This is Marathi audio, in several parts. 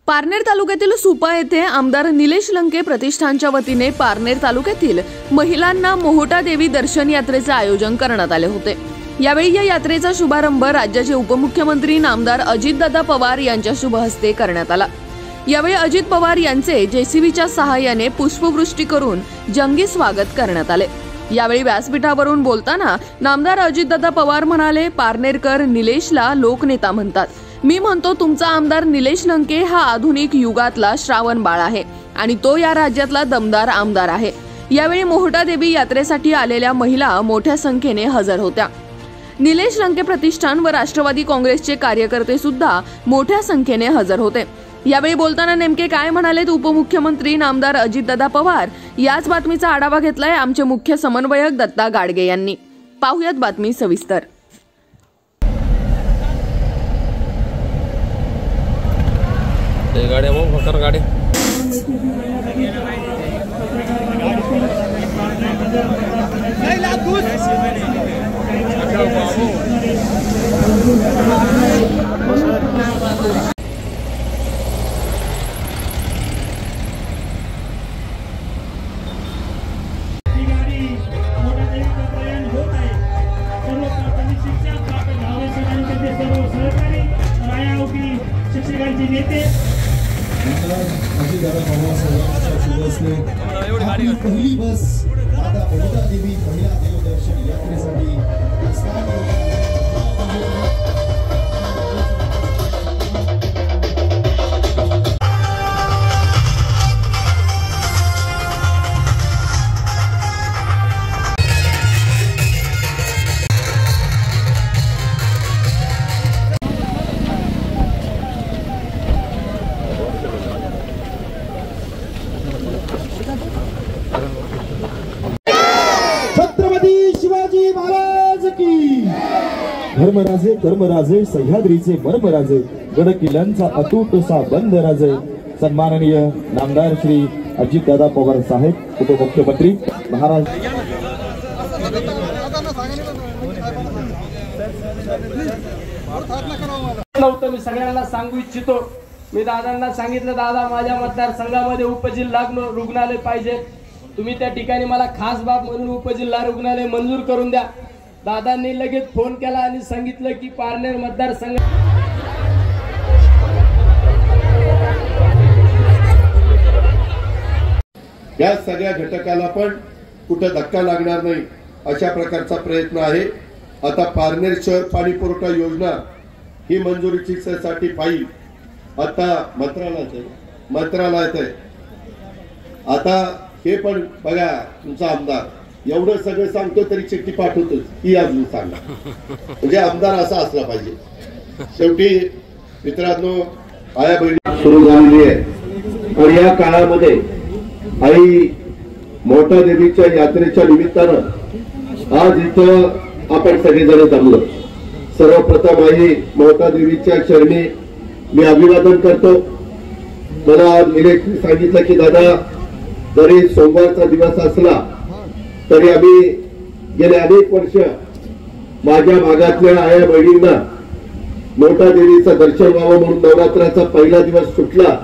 पारनेर तालुक्यातील सुपा येथे आमदार निलेश लंके प्रतिष्ठानच्या वतीने पारनेर तालुक्यातील महिलांना मोहोटा देवी दर्शन यात्रेचे आयोजन करण्यात आले होते। यावेळी या यात्रेचा शुभारंभ राज्याचे उपमुख्यमंत्री नामदार अजितदादा पवार यांच्या शुभ हस्ते करण्यात आला। यावेळी अजित पवार यांचे जेसीबीच्या सहाय्याने पुष्पवृष्टी करून जंगी स्वागत करण्यात आले। यावेळी व्यासपीठावरून बोलताना नामदार अजितदादा पवार म्हणाले, पारनेरकर निलेशला लोकनेता म्हणतात। मी म्हणतो तुमचा आमदार निलेश लंके हा आधुनिक युगातला श्रावण बाळ आहे आणि तो या राज्यातला दमदार आमदार आहे। यावेळी मोहोटा देवी यात्रेसाठी आलेल्या महिला मोठ्या संख्येने हजर होत्या। निलेश लंके प्रतिष्ठान व राष्ट्रवादी काँग्रेसचे कार्यकर्ते सुद्धा मोठ्या संख्येने हजर होते। यावेळी बोलताना नेमके काय म्हणालेत उपमुख्यमंत्री नामदार अजितदादा पवार, याच बातमीचा आढावा घेतलाय आमचे मुख्य समन्वयक दत्ता गाडगे यांनी। पाहुयात बातमी सविस्तर। गाड़ी वो फकर गाड़ी शिक्षकांचे नेते अजितदादा पवार साहेबांच्या शुभ हस्ते आपली पहिली बस आता मोहोटा देवी महिला देवदर्शन यात्रेसाठी धर्मराजे कर्मराजे सह्याद्रीचे मर्मराजे गड किल्ल्यांचा अतूट सा बंद राजे सन्माननीय नामदार श्री अजितदादा पवार साहेब उपमुख्यमंत्री महाराष्ट्र। मी सगळ्यांना सांगू इच्छितो, मी दादांना सांगितलं, दादा माझ्या मतदारसंघामध्ये उपजिल्हा रुग्णालय पाहिजे, तुम्ही त्या ठिकाणी मला खास बाब म्हणून उपजिल्हा रुग्णालय मंजूर करून द्या। दादांनी लगेच फोन केला आणि सांगितलं की पारनेर मतदारसंघ या सगळ्या घटकाला पण कुठे धक्का लागणार नाही अशा प्रकारचा प्रयत्न आहे। आता पारनेर शहर पाणी पुरवठा योजना ही मंजुरीसाठी फाईल आता मंत्रालयात आहे। आता हे पण बघा, तुमचा आमदार एवढं सगळं सांगतो तरी चिठ्ठी पाठवतोच की अजून सांगा, म्हणजे आमदार असा असला पाहिजे। शेवटी मित्रांनो, आया बहिणी सुरू झालेली आहे आणि या काळामध्ये आई मोहोटा देवीच्या यात्रेच्या निमित्तानं आज इथं आपण सगळेजण जमलो। सर्वप्रथम आई मोहोटा देवीच्या चरणी मी अभिवादन करतो। मला निलेश सांगितलं की दादा, जरी सोमवारचा दिवस असला तरी आम्ही गेले अनेक वर्ष माझ्या भागातल्या आया बहिणींना मोहोटा देवीचं दर्शन व्हावं म्हणून नवरात्राचा पहिला दिवस सुटला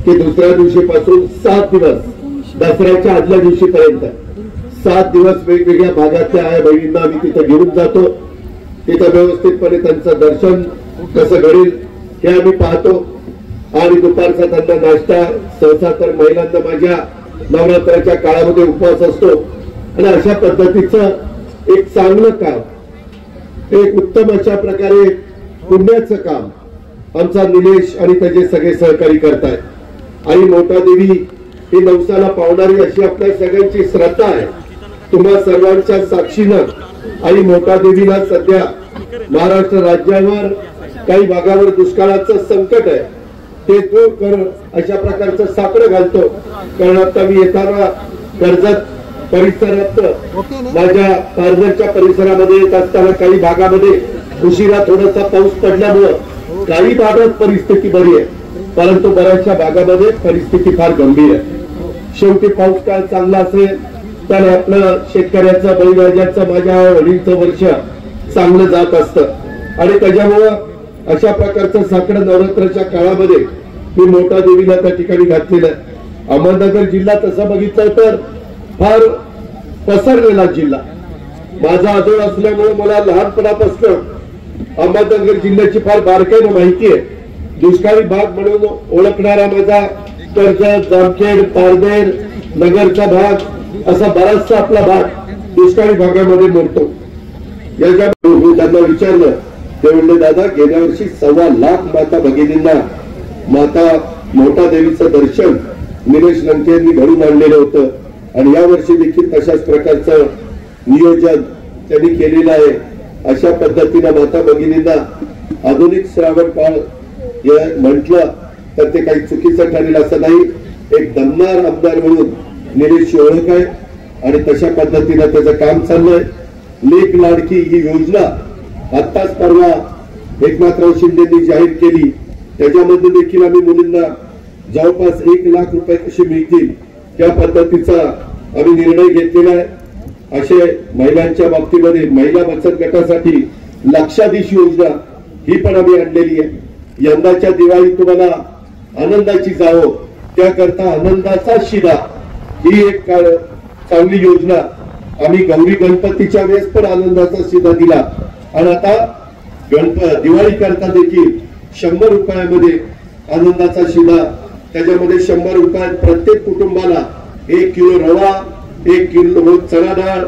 की दुसऱ्या दिवशीपासून 7 दिवस दसऱ्याच्या आदल्या दिवशीपर्यंत 7 दिवस वेगवेगळ्या भागातल्या आया बहिणींना आम्ही तिथं घेऊन जातो। तिथं व्यवस्थितपणे त्यांचं दर्शन कसं घडेल हे आम्ही पाहतो आणि दुपारचा त्यांना नाश्ता, सहसा तर महिलांना माझ्या नवरात्राच्या काळामध्ये उपवास असतो आणि अशा पद्धतीचं एक चांगलं काम, एक उत्तम अशा प्रकारे पुण्याचं काम आमचा निलेश आणि त्याचे सगळे सहकारी करतायत। आणि मोहोटा देवी ही नवसाला पावणारी अशी आपल्या सगळ्यांची श्रद्धा आहे। तुम्हा सर्वांच्या साक्षीनं आणि मोहोटा देवीला सध्या महाराष्ट्र राज्यावर काही भागावर दुष्काळाचं संकट आहे, ते दूर कर अशा प्रकारचं साकडं घालतो। कारण आता मी येताना कर्जत परिसरात माझ्या पारनेरच्या परिसरामध्ये येत असताना काही भागामध्ये उशिरा थोडासा पाऊस पडल्यामुळं काही भागात परिस्थिती बरी आहे, परंतु बऱ्याचशा भागामध्ये परिस्थिती फार गंभीर आहे। शेवटी पाऊस काळ चांगला असेल तर आपलं शेतकऱ्याचं, बळीराजाचं, माझ्या वडीलचं वर्ष चांगलं जात असतं आणि त्याच्यामुळं अशा प्रकारचं साकडं नवरात्राच्या काळामध्ये मी मोठा देवीला त्या ठिकाणी घातलेला आहे. अहमदनगर जिल्हा तसा बघितलं तर फार पसरलेला जिल्हा. माझा आदळ असल्यामुळे मला लहानपणापासून अहमदनगर जिल्ह्याची फार बारकाईने माहिती आहे. दुष्काळी भाग म्हणून ओळखणारा माझा कर्जत, जामखेड, पारनेर, नगरचा भाग असा बराचसा आपला भाग दुष्काळी भागामध्ये मोडतो. याच्या त्यांना विचारलं ते म्हणले, दादा गेल्या वर्षी 1.25 लाख माता भगिनींना माता मोठा देवीचं दर्शन निलेश लंके यांनी घडून आणलेलं होतं आणि या वर्षी देखील तशाच प्रकारचं नियोजन त्यांनी केलेलं आहे. अशा पद्धतीने माता भगिनींना आधुनिक श्रावण बाळ म्हटलं तर ते काही चुकीचं ठरेल असं नाही. एक दमदार आमदार म्हणून निलेशची ओळख आहे आणि तशा पद्धतीने त्याचं काम चाललंय. लेक लाडकी ही योजना आत्ताच परवा एकनाथराव शिंदेंनी जाहीर केली. त्याच्यामध्ये देखील आम्ही मुलींना जवळपास 1 लाख रुपये कसे मिळतील त्या पद्धतीचा आम्ही निर्णय घेतलेला आहे. असे महिलांच्या बाबतीमध्ये महिला बचत गटासाठी लक्षाधीश योजना ही पण आम्ही आणलेली आहे. यंदाच्या दिवाळी तुम्हाला आनंदाची जावो त्याकरता आनंदाचा शिदा ही एक चांगली योजना आम्ही गौरी गणपतीच्या वेळेस पण आनंदाचा शिदा दिला आणि आता दिवाळी करता देखील 100 रुपयामध्ये आनंदाचा शिदा. त्याच्यामध्ये 100 रुपयात प्रत्येक कुटुंबाला 1 किलो रवा, 1 किलो चणा डाळ,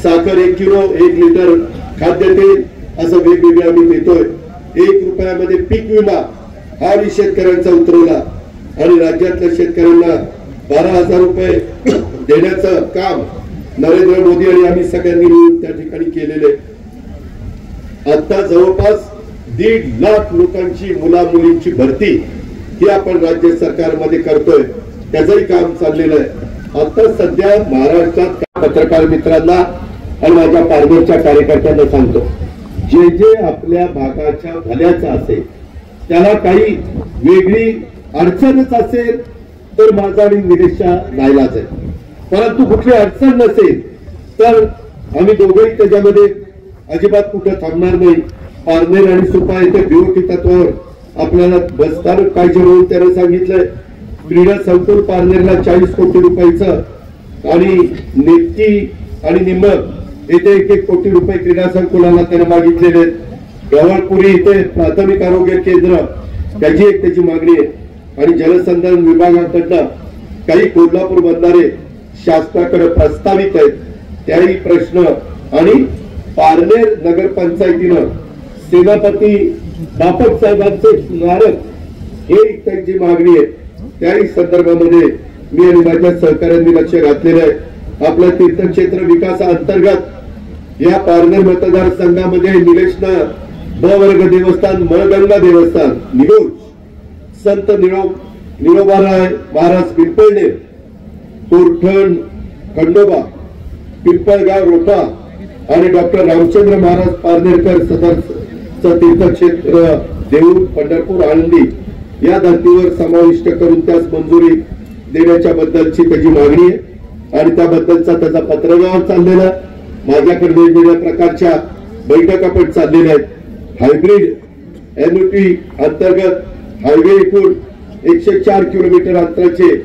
साखर 1 किलो, 1 लिटर खाद्यतेल असं वेगवेगळे आम्ही देतोय. 1 रुपयामध्ये पीक विमा हा मी शेतकऱ्यांचा उतरवला आणि राज्यातल्या शेतकऱ्यांना 12,000 रुपये देण्याचं काम नरेंद्र मोदी आणि आम्ही सगळ्यांनी मिळून त्या ठिकाणी केलेले. आता जवळपास 1.5 लाख लोकांची मुला मुलींची भरती ही आपण राज्य सरकारमध्ये करतोय. त्याचंही काम चाललेलं आहे. आता सध्या महाराष्ट्रात पत्रकार मित्रांना आणि माझ्या पारनेरच्या कार्यकर्त्यांना सांगतो, जे जे आपल्या भागाच्या भल्याचं असेल त्याला काही वेगळी अडचणच असेल तर माझा आणि निलेशचा नाईलाज आहे. परंतु कुठली अडचण नसेल तर आम्ही दोघंही त्याच्यामध्ये अजिबात कुठं थांबणार नाही. पारनेर आणि सुपा येथे बीओटी तत्वावर आपल्याला बसस्थानक पाहिजे म्हणून त्यानं सांगितलंय. क्रीडा संकुल पारनेरला 40 कोटी रुपयाचं आणि नेटकी आणि निमक येथे 1 कोटी रुपये क्रीडा संकुलाला त्याने मागितलेले आहेत. गवळपुरी इथे प्राथमिक आरोग्य केंद्र त्याची मागणी आहे आणि जलसंधारण विभागाकडनं काही कोल्हापूर बंधारे शासनाकडे प्रस्तावित आहेत त्याही प्रश्न आणि पारनेर नगरपंचायतीनं सेनापती बापट साहेबांचे स्मारक हे त्यांची मागणी आहे. त्याही संदर्भामध्ये मी आणि माझ्या सहकाऱ्यांनी लक्ष घातलेलं आहे. आपल्या तीर्थक्षेत्र विकासाअंतर्गत या पारनेर मतदारसंघामध्ये निलेशना ब वर्ग देवस्थान, मळगंगा देवस्थान, निगोज, संत निरोबाराय महाराज पिंपळनेर, कोरठण खंडोबा, पिंपळगाव रोठा आणि डॉक्टर रामचंद्र महाराज पारनेरकर सदरचं तीर्थक्षेत्र देऊळ पंढरपूर आळंदी या धर्तीवर समाविष्ट करून त्यास मंजुरी देण्याच्या बद्दलची त्याची मागणी आहे आणि त्याबद्दलचा त्याचा पत्रव्यवहार चाललेला. माझ्याकडे वेगवेगळ्या प्रकारच्या बैठका पण चाललेल्या आहेत. हायब्रिड एनओटी अंतर्गत हायवे एकूण 104 किलोमीटर अंतराचे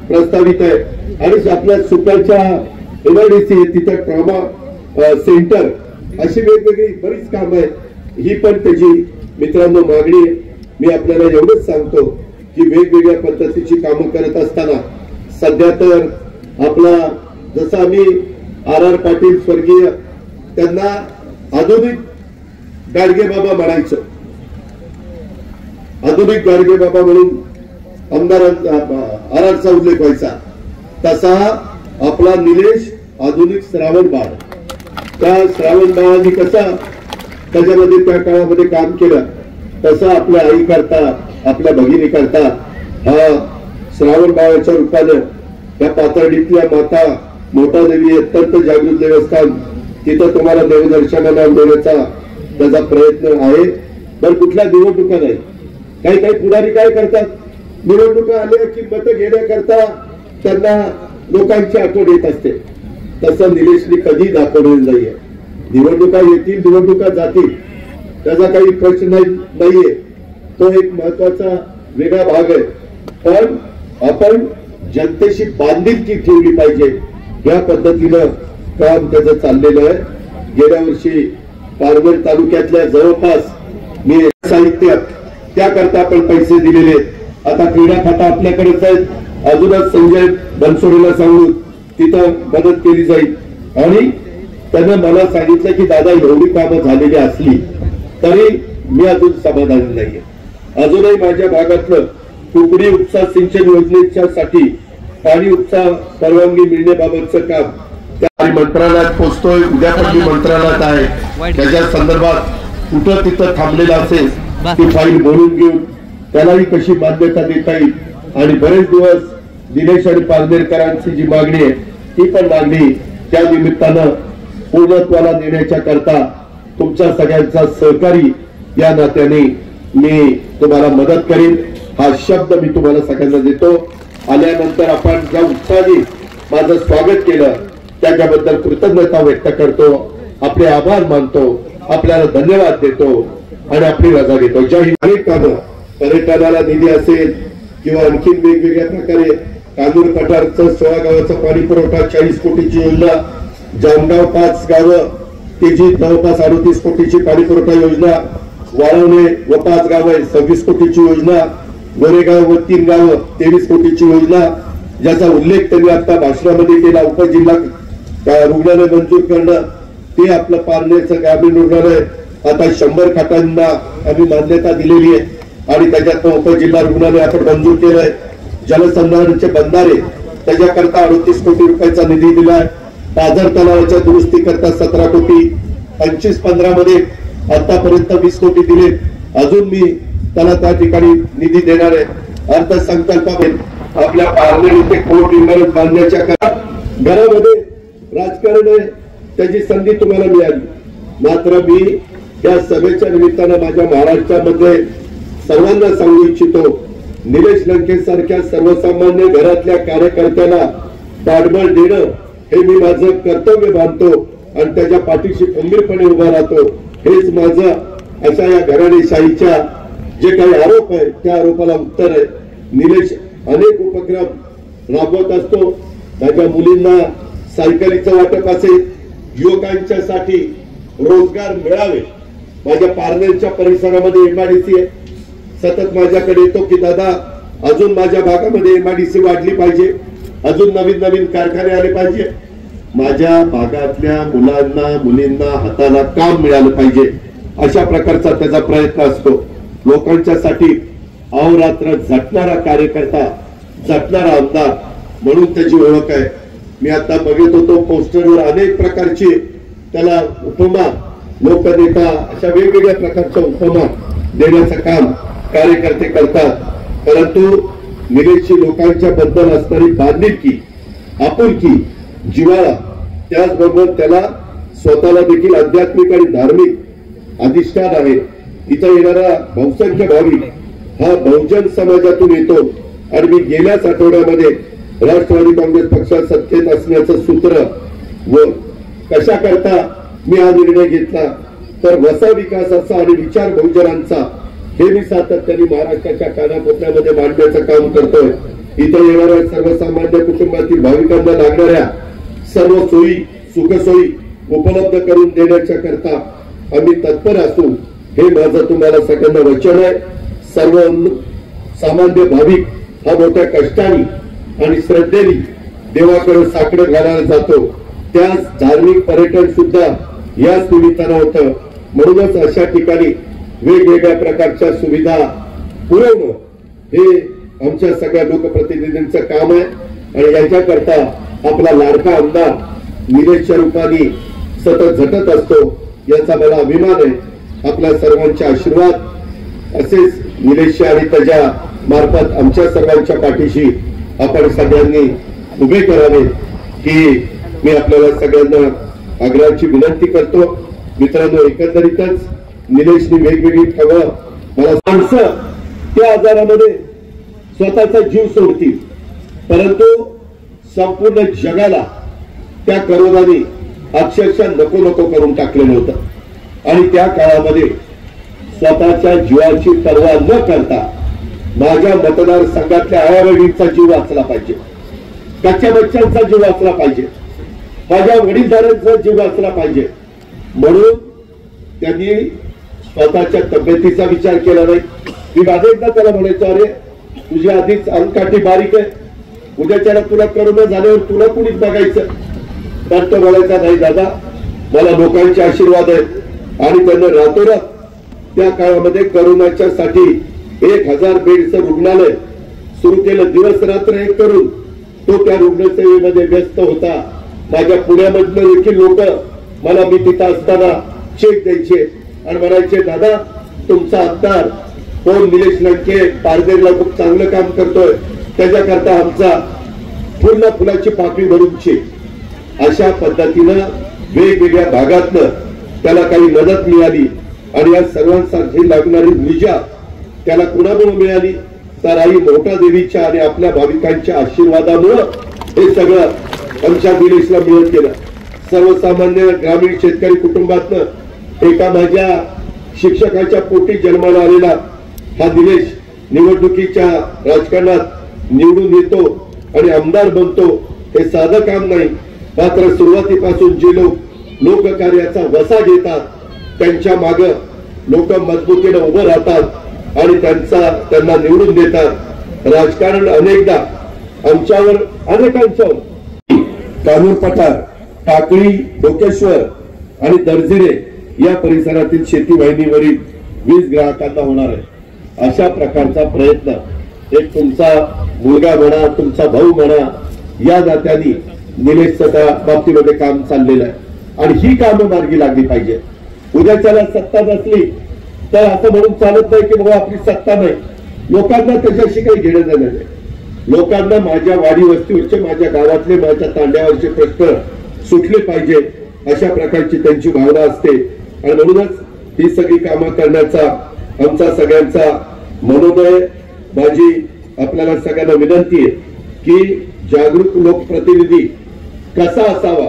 प्रस्तावित आहे आणि आपल्या सुप्याच्या एमआयडीसी तिथे ट्रॉमा सेंटर अशी वेगवेगळी बरीच कामं आहेत. ही पण त्याची मित्रांनो मागणी आहे. मी आपल्याला एवढंच सांगतो की वेगवेगळ्या पद्धतीची कामं करत असताना सध्या तर आपला जसं आम्ही RR पाटील स्वर्गीय त्यांना आधुनिक गाडगे बाबा म्हणायचो, आधुनिक गाडगे बाबा म्हणून आमदारांचा RRचा उल्लेख व्हायचा, तसा आपला निलेश आधुनिक श्रावण बाळ. त्या श्रावण बाळांनी कसा त्याच्यामध्ये त्या काळामध्ये काम केलं तसं आपल्या आई करता आपल्या भगिनी करता हा श्रावण बाळाच्या रूपानं त्या पातळीतल्या माता मोठा देवी अत्यंत जागृत देवस्थान तिथं तुम्हाला देवदर्शनाला देण्याचा त्याचा प्रयत्न आहे. पण कुठल्या निवडणुका नाही. काही काही पुढारी काय करतात, निवडणुका आल्या की मत घेण्याकरता त्यांना लोकांची आठवण येत असते. तसं निलेशनी कधी दाखवलेलं नाहीये. निवडणुका येतील, निवडणुका जातील, त्याचा काही प्रश्न नाहीये. तो एक महत्वाचा वेगळा भाग आहे. पण आपण जनतेशी बांधिलकी ठेवली पाहिजे, या पद्धतीनं काम त्याचं चाललेलं आहे. गेल्या वर्षी पारनेर तालुक्यातल्या जवळपास मी साहित्य त्याकरता आपण पैसे दिलेले आहेत. आता क्रीडा खाता आपल्याकडेच आहेत. अजूनच संजय बनसोडेला सांगून तिथं मदत केली जाईल. आणि त्यानं मला सांगितलं की दादा एवढी कामं झालेली असली तरी मी अजून समाधानी नाहीये. अजूनही माझ्या भागातलं कुकडी उपसा सिंचन योजनेच्यासाठी पाणी उपसा परवानगी मिळण्याबाबतचं काम त्या मंत्रालयात पोहोचतोय. उद्या पण मी मंत्रालयात आहे. त्याच्या संदर्भात कुठं तिथं थांबलेला असेल ती फाईल बोलून घेऊन त्यालाही कशी मान्यता देता येईल. आणि बरेच दिवस दिनेश आणि पारनेरकरांची जी मागणी आहे ती पण मागणी त्या निमित्तानं पूर्णत्वाला नेण्याच्या करता तुमच्या सगळ्यांचा सहकारी या नात्याने मी तुम्हाला मदत करीन हा शब्द मी तुम्हाला सगळ्यांना देतो. आल्यानंतर आपण ज्या उत्साहाने माझं स्वागत केलं त्याच्याबद्दल कृतज्ञता व्यक्त करतो, आपले आभार मानतो, आपल्याला धन्यवाद देतो आणि आपली रजा घेतो. जय हिंद. अनेक कामं पर्यटनाला निधी असेल किंवा आणखीन वेगवेगळ्या प्रकारे कांदूर पठारचं 16 गावाचं पाणी पुरवठा 40 कोटीची योजना, जामगाव 5 गावं त्याची जवळपास 38 कोटीची पाणी पुरवठा योजना, वाळवणे व 5 गावं 26 कोटीची योजना, गोरेगाव व 3 गावं 23 कोटीची योजना, ज्याचा उल्लेख त्यांनी आता भाषणामध्ये केला. उपजिल्हा रुग्णालय मंजूर करणं ते आपलं पारनेरचं ग्रामीण रुग्णालय आता 100 खाटांना आम्ही मान्यता दिलेली आहे आणि त्याच्यात उपजिल्हा रुग्णालय आपण मंजूर केलंय. जलसंधारणाचे बंधारे त्याच्याकरता 38 कोटी रुपयाचा निधी दिलाय. पाझर तलावाच्या दुरुस्ती करता 17 कोटी, 25-15 मध्ये आतापर्यंत 20 कोटी दिले. अजून मी त्याला त्या ठिकाणी निधी देणार आहे. अर्थसंकल्पामध्ये आपल्या पारनेर इथे कोर्ट इमारत बांधण्याच्या घरामध्ये राजकारण आहे त्याची संधी तुम्हाला मिळाली. मात्र मी या सभेच्या निमित्तानं माझ्या महाराष्ट्रामध्ये सर्वांना सांगू इच्छितो, निलेश लंके सारख्या सर्वसामान्य घरातल्या कार्यकर्त्याला पाठबळ देणं हे मी माझं कर्तव्य मानतो आणि त्याच्या पाठीशी खंबीरपणे उभा राहतो. हेच माझं अशा या घराणेशाहीच्या जे काही आरोप आहे त्या आरोपाला उत्तर आहे. निलेश अनेक उपक्रम राबवत असतो. माझ्या मुलींना सायकलीचं वाटप असेल, युवकांच्यासाठी रोजगार मिळावे. माझ्या पारनेरच्या परिसरामध्ये एमआयडीसी आहे. सतत माझ्याकडे येतो की दादा अजून माझ्या भागामध्ये एमआयडीसी वाढली पाहिजे, अजून नवीन नवीन कारखाने आले पाहिजे. माझ्या भागातल्या मुलांना मुलींना हाताला काम मिळालं पाहिजे अशा प्रकारचा त्याचा प्रयत्न असतो. लोकांच्यासाठी अहोरात्र झटणारा कार्यकर्ता, झटणारा आमदार म्हणून त्याची ओळख आहे. मी आता बघत होतो पोस्टरवर अनेक प्रकारची त्याला उपमा, लोकनेता अशा वेगवेगळ्या प्रकारच्या उपमा देण्याचं काम कार्यकर्ते करतात. परंतु निलेशची लोकांच्या बद्दल असणारी बांधिलकी, आपुलकी, जिव्हाळा, त्याचबरोबर त्याला स्वतःला देखील आध्यात्मिक आणि धार्मिक अधिष्ठान आहे. इथं येणारा बहुसंख्य भाविक हा बहुजन समाजातून येतो आणि मी गेल्याच आठवड्यामध्ये राष्ट्रवादी काँग्रेस पक्षात सत्तेत असण्याचं सूत्र व कशा करता मी हा निर्णय घेतला तर वसा विकासाचा आणि विचार बहुजनांचा हे मी सातत्याने महाराष्ट्राच्या कानाकोपऱ्यामध्ये मांडण्याचं काम करतोय. इथे येणाऱ्या सर्वसामान्य कुटुंबातील भाविकांना लागणाऱ्या सर्व सोयी सुखसोयी उपलब्ध करून देण्याच्या करता आम्ही तत्पर असू हे माझं तुम्हाला सगळ्यांना वचन आहे. सर्व सामान्य भाविक हा मोठ्या कष्टाने आणि श्रद्धेने देवाकडे साकडं घालायला जातो. त्याच धार्मिक पर्यटन सुद्धा याच निमित्तानं होतं. म्हणूनच अशा ठिकाणी वेगवेगळ्या प्रकारच्या सुविधा पुरवणं हे आमच्या सगळ्या लोकप्रतिनिधींचं काम आहे आणि याच्याकरता आपला लाडका आमदार निलेशच्या रूपाने सतत झटत असतो याचा मला अभिमान आहे. आपल्या सर्वांचे आशीर्वाद असेच निलेशच्या आणि त्याच्या मार्फत आमच्या सर्वांच्या पाठीशी आपण सगळ्यांनी उभे करावे ही मी आपल्याला सगळ्यांना आग्रहाची विनंती करतो. मित्रांनो, एकंदरीतच निलेशनी वेगवेगळी खबर मला माणसं त्या आजारामध्ये स्वतःचा जीव सोडतील, परंतु संपूर्ण जगाला त्या करोनाने अक्षरशः नको नको करून टाकलेलं होतं आणि त्या काळामध्ये स्वतःच्या जीवाची पर्वा न करता माझ्या मतदारसंघातल्या आयावडींचा जीव वाचला पाहिजे, कच्च्या बच्चांचा जीव वाचला पाहिजे, माझ्या वडीलधाऱ्यांचा जीव वाचला पाहिजे, म्हणून त्यांनी स्वतःच्या तब्येतीचा विचार केला नाही. मी अनेकदा त्याला म्हणायचो, अरे तुझी आधीच अंगकाठी बारीक आहे, उद्याच्याला तुला करोना झाल्यावर तुला कुणीच बघायचं. तर तो बोलायचा, नाही दादा, मला लोकांचे आशीर्वाद आहेत. आणि त्यांना रातोरात त्या काळामध्ये करोनाच्या साठी 1000 बेडचं रुग्णालय सुरू केलं. दिवस रात्र एक करून तो त्या रुग्णसेवेमध्ये व्यस्त होता. माझ्या पुण्यामधलं देखील लोक मला, मी तिथं असताना चेक द्यायचे आणि म्हणायचे, दादा तुमचा आमदार कोण निलेश लंके पारनेरला खूप चांगलं काम करतोय, त्याच्याकरता आमचा पूर्ण फुलाची पाकळी भरून चेक. अशा पद्धतीनं वेगवेगळ्या भागातनं त्याला काही मदत मिळाली. आणि या सर्वांसाठी लागणारी ऊर्जा त्याला कुणामुळे मिळाली, तर आई मोठा देवीच्या आणि आपल्या भाविकांच्या आशीर्वादामुळे हे सगळं आमच्या निलेशला मिळत गेलं. सर्वसामान्य ग्रामीण शेतकरी कुटुंबातनं एका माझ्या शिक्षकाच्या पोटी जन्माला आलेला हा निलेश निवडणुकीच्या राजकारणात निवडून येतो आणि आमदार बनतो. हे साधं काम नाही, मात्र सुरुवातीपासून जे लोक लोककार्याचा वसा घेतात त्यांच्या मागे लोक मजबूतीने उभं राहतात आणि त्यांना निवडून देतात. राजकारण अनेकदा आमच्यावर, अनेकांच्यावर, कानूर पठार, टाकळी, डोकेश्वर आणि दर्जिरे या परिसरातील शेती वाहिनीवरील वीज ग्राहकांना होणार आहे. अशा प्रकारचा प्रयत्न एक तुमचा मुलगा म्हणा, तुमचा भाऊ म्हणा, या नात्याने निलेशचं त्या बाबतीमध्ये काम चाललेलं आहे. आणि ही कामं मार्गी लागली पाहिजे. उद्याच्याला सत्ता नसली तर असं म्हणून चालत नाही की बाबा आपली सत्ता नाही. लोकांना त्याच्याशी काही घेणं देणं नाही. लोकांना माझ्या वाडी वस्तीवरचे, माझ्या गावातले, माझ्या तांड्यावरचे प्रश्न सुटले पाहिजे, अशा प्रकारची त्यांची भावना असते. आणि म्हणूनच ही सगळी कामं करण्याचा आमचा सगळ्यांचा मनोदय. माझी आपल्याला सगळ्यांना विनंती आहे की जागरूक लोकप्रतिनिधी कसा असावा.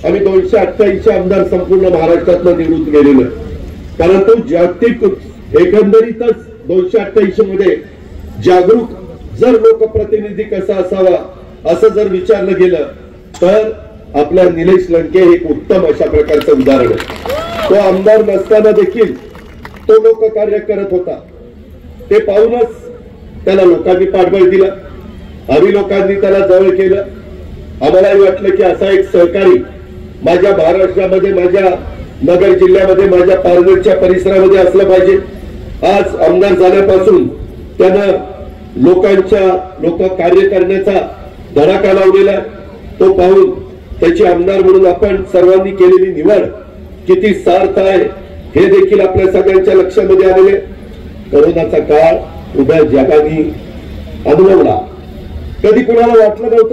आम्ही 288 आमदार संपूर्ण महाराष्ट्रातनं निवडून गेलेलो, परंतु जागतिक एकंदरीतच 288 मध्ये जागरूक जर लोकप्रतिनिधी कसा असावा असं जर विचारलं गेलं तर आपल्या निलेश लंके हे एक उत्तम अशा प्रकारचं उदाहरण आहे. तो आमदार नसताना देखील तो लोककार्य करत होता. ते पाहूनच त्याला लोकांनी पाठबळ दिलं, आम्ही लोकांनी त्याला जवळ केलं. आम्हालाही वाटलं की असा एक सहकारी माझ्या महाराष्ट्रामध्ये, माझ्या नगर जिल्ह्यामध्ये, माझ्या पारनेरच्या परिसरामध्ये असलं पाहिजे. आज आमदार झाल्यापासून त्यानं लोक कार्य करण्याचा धडाका लावलेला, तो पाहून त्याची आमदार म्हणून आपण सर्वांनी केलेली निवड किती सार्थ आहे हे देखील आपल्या सगळ्यांच्या लक्षामध्ये आलेले. करोनाचा काळ उभ्या जगाने अनुभवला, कधी कुणाला वाटलं नव्हतं